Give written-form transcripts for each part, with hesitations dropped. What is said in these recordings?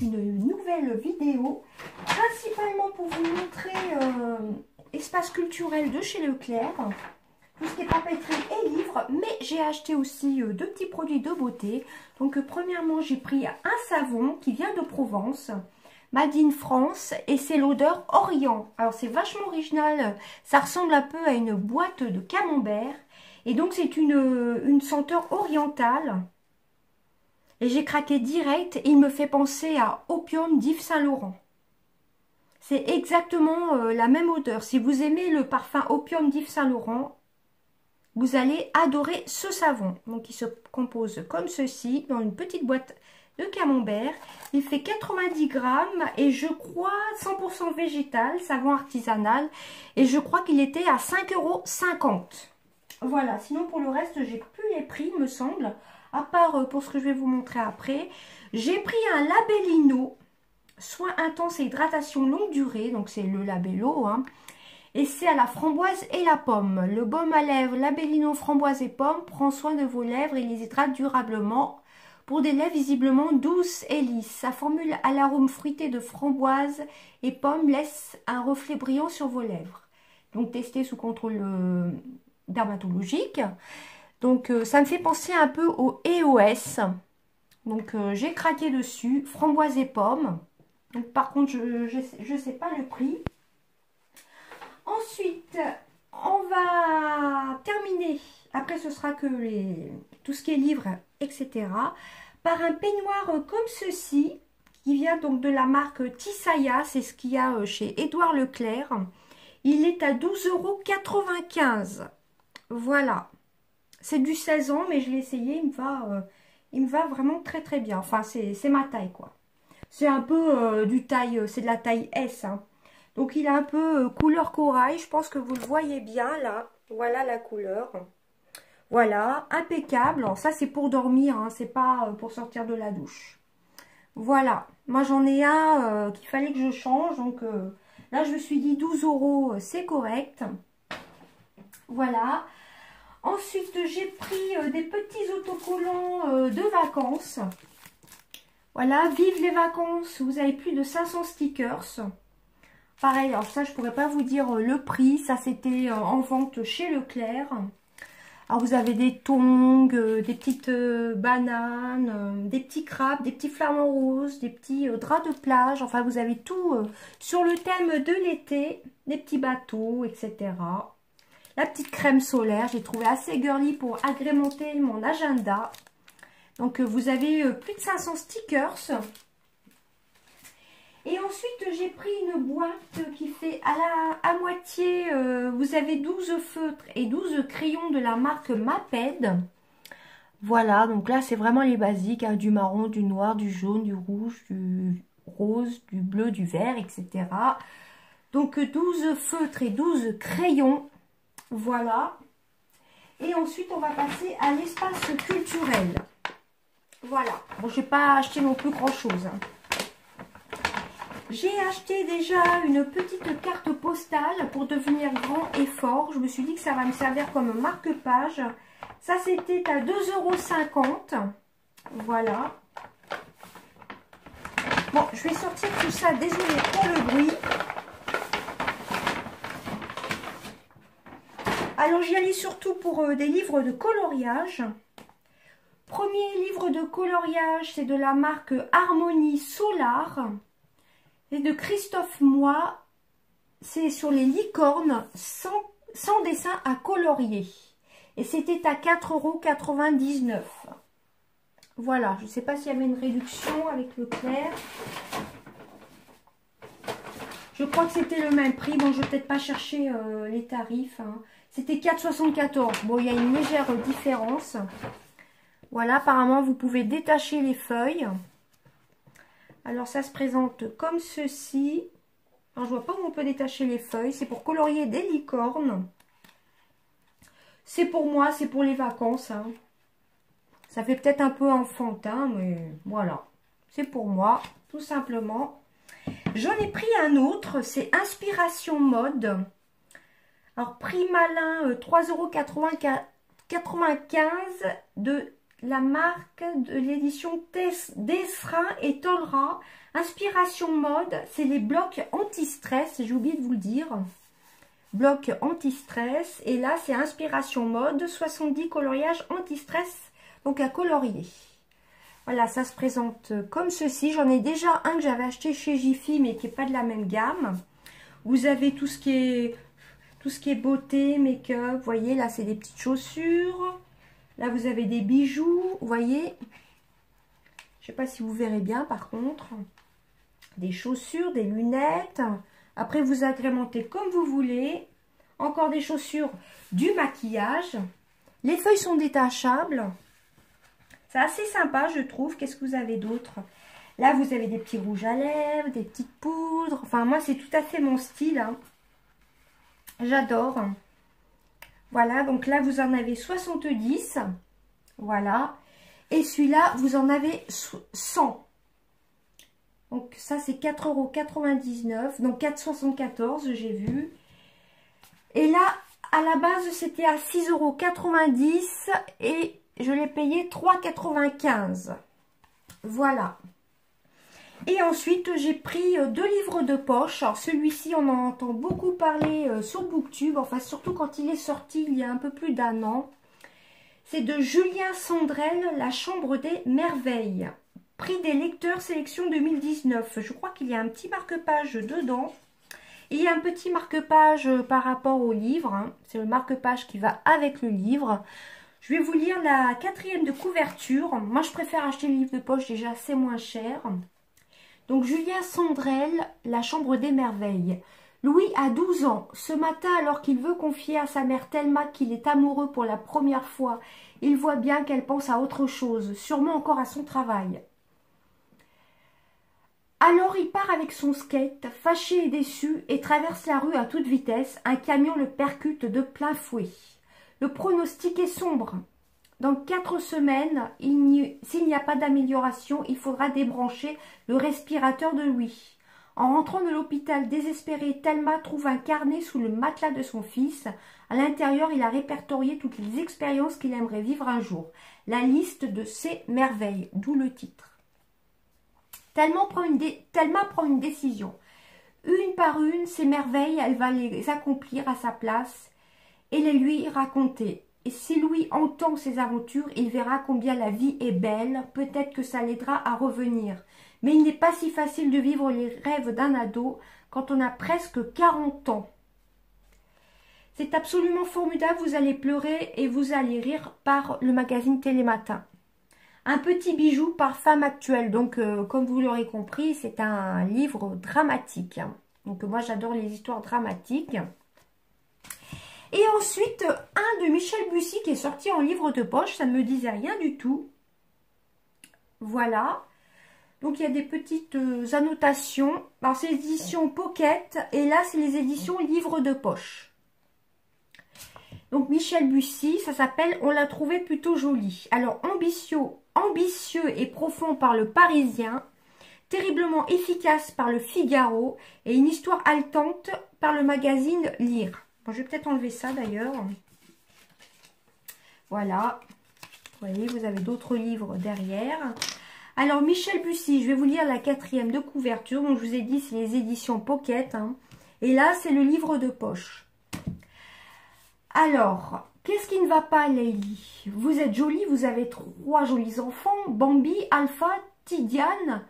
donc une nouvelle vidéo, principalement pour vous montrer espace culturel de chez Leclerc, tout ce qui est papeterie et livres, mais j'ai acheté aussi deux petits produits de beauté. Donc premièrement, j'ai pris un savon qui vient de Provence, Made in France, et c'est l'odeur Orient. Alors c'est vachement original, ça ressemble un peu à une boîte de camembert, et donc c'est une senteur orientale. Et j'ai craqué direct, il me fait penser à Opium d'Yves Saint Laurent. C'est exactement la même odeur. Si vous aimez le parfum Opium d'Yves Saint Laurent, vous allez adorer ce savon. Donc il se compose comme ceci, dans une petite boîte de camembert. Il fait 90 grammes et je crois 100% végétal, savon artisanal. Et je crois qu'il était à 5,50 €. Voilà, sinon pour le reste, j'ai plus les prix, me semble. À part pour ce que je vais vous montrer après. J'ai pris un Labellino, soin intense et hydratation longue durée. Donc c'est le Labello, hein. Et c'est à la framboise et la pomme. Le baume à lèvres Labellino framboise et pomme prend soin de vos lèvres et les hydrate durablement pour des lèvres visiblement douces et lisses. Sa formule à l'arôme fruité de framboise et pomme laisse un reflet brillant sur vos lèvres. Donc testé sous contrôle dermatologique. Donc ça me fait penser un peu au EOS. Donc j'ai craqué dessus, framboise et pomme. Donc par contre je sais pas le prix. Ensuite on va terminer, après ce sera que tout ce qui est livres, etc. par un peignoir comme ceci, qui vient donc de la marque Tissaya, c'est ce qu'il y a chez Édouard Leclerc. Il est à 12,95 €. Voilà. C'est du 16 ans, mais je l'ai essayé, il me va vraiment très très bien. Enfin, c'est ma taille, quoi. C'est un peu c'est de la taille S, hein. Donc, il a un peu couleur corail, je pense que vous le voyez bien, là. Voilà la couleur. Voilà, impeccable. Alors, ça, c'est pour dormir, hein, c'est pas pour sortir de la douche. Voilà, moi, j'en ai un qu'il fallait que je change, donc là, je me suis dit 12 €, c'est correct. Voilà. Ensuite, j'ai pris des petits autocollants de vacances. Voilà, vive les vacances. Vous avez plus de 500 stickers. Pareil, alors ça, je pourrais pas vous dire le prix. Ça, c'était en vente chez Leclerc. Alors, vous avez des tongs, des petites bananes, des petits crabes, des petits flamants roses, des petits draps de plage. Enfin, vous avez tout sur le thème de l'été. Des petits bateaux, etc. La petite crème solaire, j'ai trouvé assez girly pour agrémenter mon agenda. Donc, vous avez plus de 500 stickers. Et ensuite, j'ai pris une boîte qui fait à moitié, vous avez 12 feutres et 12 crayons de la marque Maped. Voilà, donc là, c'est vraiment les basiques, hein, du marron, du noir, du jaune, du rouge, du rose, du bleu, du vert, etc. Donc, 12 feutres et 12 crayons. Voilà. Et ensuite, on va passer à l'espace culturel. Voilà. Bon, je n'ai pas acheté non plus grand-chose, hein. J'ai acheté déjà une petite carte postale pour devenir grand et fort. Je me suis dit que ça va me servir comme marque-page. Ça, c'était à 2,50 €. Voilà. Bon, je vais sortir tout ça. Désolée pour le bruit. Alors, j'y allais surtout pour des livres de coloriage. Premier livre de coloriage, c'est de la marque Harmonie Solar. Et de Christophe Moi. C'est sur les licornes sans dessin à colorier. Et c'était à 4,99 €. Voilà, je ne sais pas s'il y avait une réduction avec Leclerc. Je crois que c'était le même prix. Bon, je ne vais peut-être pas chercher les tarifs, hein. C'était 4,74 €. Bon, il y a une légère différence. Voilà, apparemment, vous pouvez détacher les feuilles. Alors, ça se présente comme ceci. Alors, je vois pas où on peut détacher les feuilles. C'est pour colorier des licornes. C'est pour moi, c'est pour les vacances, hein. Ça fait peut-être un peu enfantin, mais voilà. C'est pour moi, tout simplement. J'en ai pris un autre, c'est Inspiration Mode. Alors, prix malin, 3,95 € de la marque de l'édition Desrin et Tolra. Inspiration mode, c'est les blocs anti-stress, j'ai oublié de vous le dire. Bloc anti-stress. Et là, c'est inspiration mode, 70 coloriages anti-stress, donc à colorier. Voilà, ça se présente comme ceci. J'en ai déjà un que j'avais acheté chez Jiffy, mais qui n'est pas de la même gamme. Vous avez tout ce qui est beauté, make-up. Vous voyez, là, c'est des petites chaussures. Là, vous avez des bijoux. Vous voyez, je ne sais pas si vous verrez bien, par contre. Des chaussures, des lunettes. Après, vous agrémentez comme vous voulez. Encore des chaussures, du maquillage. Les feuilles sont détachables. C'est assez sympa, je trouve. Qu'est-ce que vous avez d'autre? Là, vous avez des petits rouges à lèvres, des petites poudres. Enfin, moi, c'est tout à fait mon style. Hein. J'adore. Voilà, donc là, vous en avez 70. Voilà. Et celui-là, vous en avez 100. Donc, ça, c'est 4,99 €. Donc, 4,74 €, j'ai vu. Et là, à la base, c'était à 6,90 € et je l'ai payé 3,95 €. Voilà. Et ensuite, j'ai pris 2 livres de poche. Alors, celui-ci, on en entend beaucoup parler sur Booktube. Enfin, surtout quand il est sorti il y a un peu plus d'1 an. C'est de Julien Sandrel, La Chambre des Merveilles. Prix des lecteurs sélection 2019. Je crois qu'il y a un petit marque-page dedans. Et il y a un petit marque-page par rapport au livre. Hein. C'est le marque-page qui va avec le livre. Je vais vous lire la 4e de couverture. Moi, je préfère acheter le livre de poche, déjà, c'est moins cher. Donc, Julien Sandrel, La Chambre des Merveilles. Louis a 12 ans. Ce matin, alors qu'il veut confier à sa mère Thelma qu'il est amoureux pour la première fois, il voit bien qu'elle pense à autre chose, sûrement encore à son travail. Alors il part avec son skate, fâché et déçu, et traverse la rue à toute vitesse. Un camion le percute de plein fouet. Le pronostic est sombre. Dans 4 semaines, s'il n'y a pas d'amélioration, il faudra débrancher le respirateur de Louis. En rentrant de l'hôpital désespéré, Thelma trouve un carnet sous le matelas de son fils. À l'intérieur, il a répertorié toutes les expériences qu'il aimerait vivre un jour. La liste de ses merveilles, d'où le titre. Thelma prend une décision. Une par une, ces merveilles, elle va les accomplir à sa place et les lui raconter. Et si Louis entend ses aventures, il verra combien la vie est belle. Peut-être que ça l'aidera à revenir. Mais il n'est pas si facile de vivre les rêves d'un ado quand on a presque 40 ans. C'est absolument formidable, vous allez pleurer et vous allez rire par le magazine Télématin. Un petit bijou par Femme Actuelle. Donc, comme vous l'aurez compris, c'est un livre dramatique. Donc, moi, j'adore les histoires dramatiques. Et ensuite, un de Michel Bussy qui est sorti en livre de poche. Ça ne me disait rien du tout. Voilà. Donc, il y a des petites annotations. Alors, c'est les éditions Pocket. Et là, c'est les éditions livre de poche. Donc, Michel Bussy, ça s'appelle « On l'a trouvé plutôt jolie ». Alors, ambitieux et profond par le Parisien, terriblement efficace par le Figaro et une histoire haletante par le magazine Lire. Bon, je vais peut-être enlever ça d'ailleurs. Voilà. Vous voyez, vous avez d'autres livres derrière. Alors, Michel Bussy, je vais vous lire la 4e de couverture. Donc, je vous ai dit, c'est les éditions Pocket. Hein. Et là, c'est le livre de poche. Alors, qu'est-ce qui ne va pas, Leili? Vous êtes jolie, vous avez 3 jolis enfants. Bambi, Alpha, Tidiane,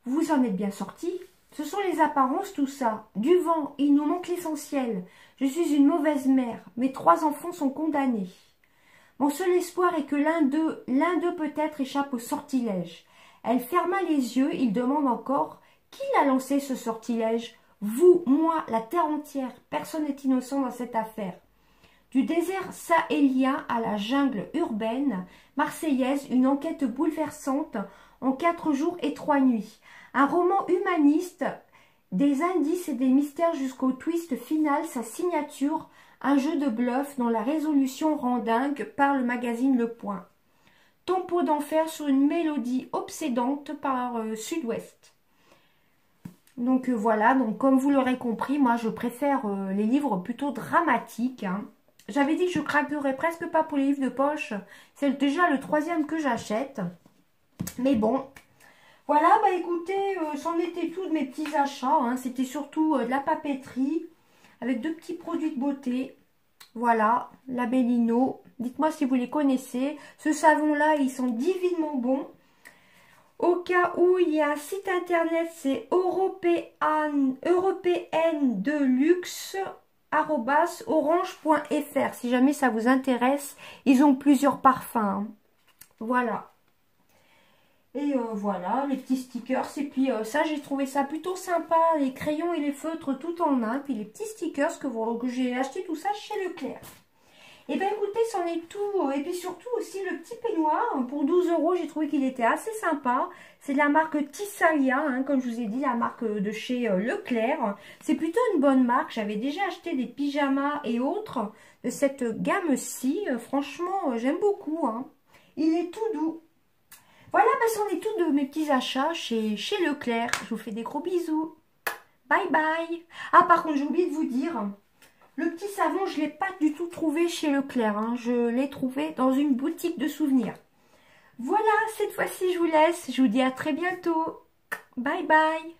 vous en êtes bien sortis. Ce sont les apparences, tout ça. Du vent, il nous manque l'essentiel. Je suis une mauvaise mère. Mes 3 enfants sont condamnés. Mon seul espoir est que l'un d'eux peut-être échappe au sortilège. Elle ferma les yeux, il demande encore « Qui l'a lancé ce sortilège ? Vous, moi, la terre entière. Personne n'est innocent dans cette affaire. » Du désert sahélien à la jungle urbaine, marseillaise, une enquête bouleversante en 4 jours et 3 nuits. Un roman humaniste, des indices et des mystères jusqu'au twist final, sa signature, un jeu de bluff dont la résolution rend dingue par le magazine Le Point. Tempo d'enfer sur une mélodie obsédante par Sud-Ouest. Donc voilà, donc comme vous l'aurez compris, moi je préfère les livres plutôt dramatiques, hein. J'avais dit que je craquerais presque pas pour les livres de poche. C'est déjà le 3e que j'achète. Mais bon, voilà, bah écoutez, c'en était tout de mes petits achats. Hein. C'était surtout de la papeterie avec 2 petits produits de beauté. Voilà, Labellino. Dites-moi si vous les connaissez. Ce savon-là, ils sont divinement bons. Au cas où, il y a un site internet, c'est européennedeluxe@orange.fr. Si jamais ça vous intéresse, ils ont plusieurs parfums. Hein. Voilà. Et voilà, les petits stickers. Et puis ça, j'ai trouvé ça plutôt sympa. Les crayons et les feutres tout en un. Puis les petits stickers que j'ai acheté tout ça chez Leclerc. Et bien écoutez, c'en est tout. Et puis surtout aussi le petit peignoir. Pour 12 €, j'ai trouvé qu'il était assez sympa. C'est de la marque Tissalia, hein, comme je vous ai dit, la marque de chez Leclerc. C'est plutôt une bonne marque. J'avais déjà acheté des pyjamas et autres de cette gamme-ci. Franchement, j'aime beaucoup. Hein. Il est tout doux. Voilà, ben, c'en est tout de mes petits achats chez Leclerc. Je vous fais des gros bisous. Bye bye. Ah, par contre, j'ai oublié de vous dire, le petit savon, je ne l'ai pas du tout trouvé chez Leclerc. Hein. Je l'ai trouvé dans une boutique de souvenirs. Voilà, cette fois-ci, je vous laisse. Je vous dis à très bientôt. Bye bye.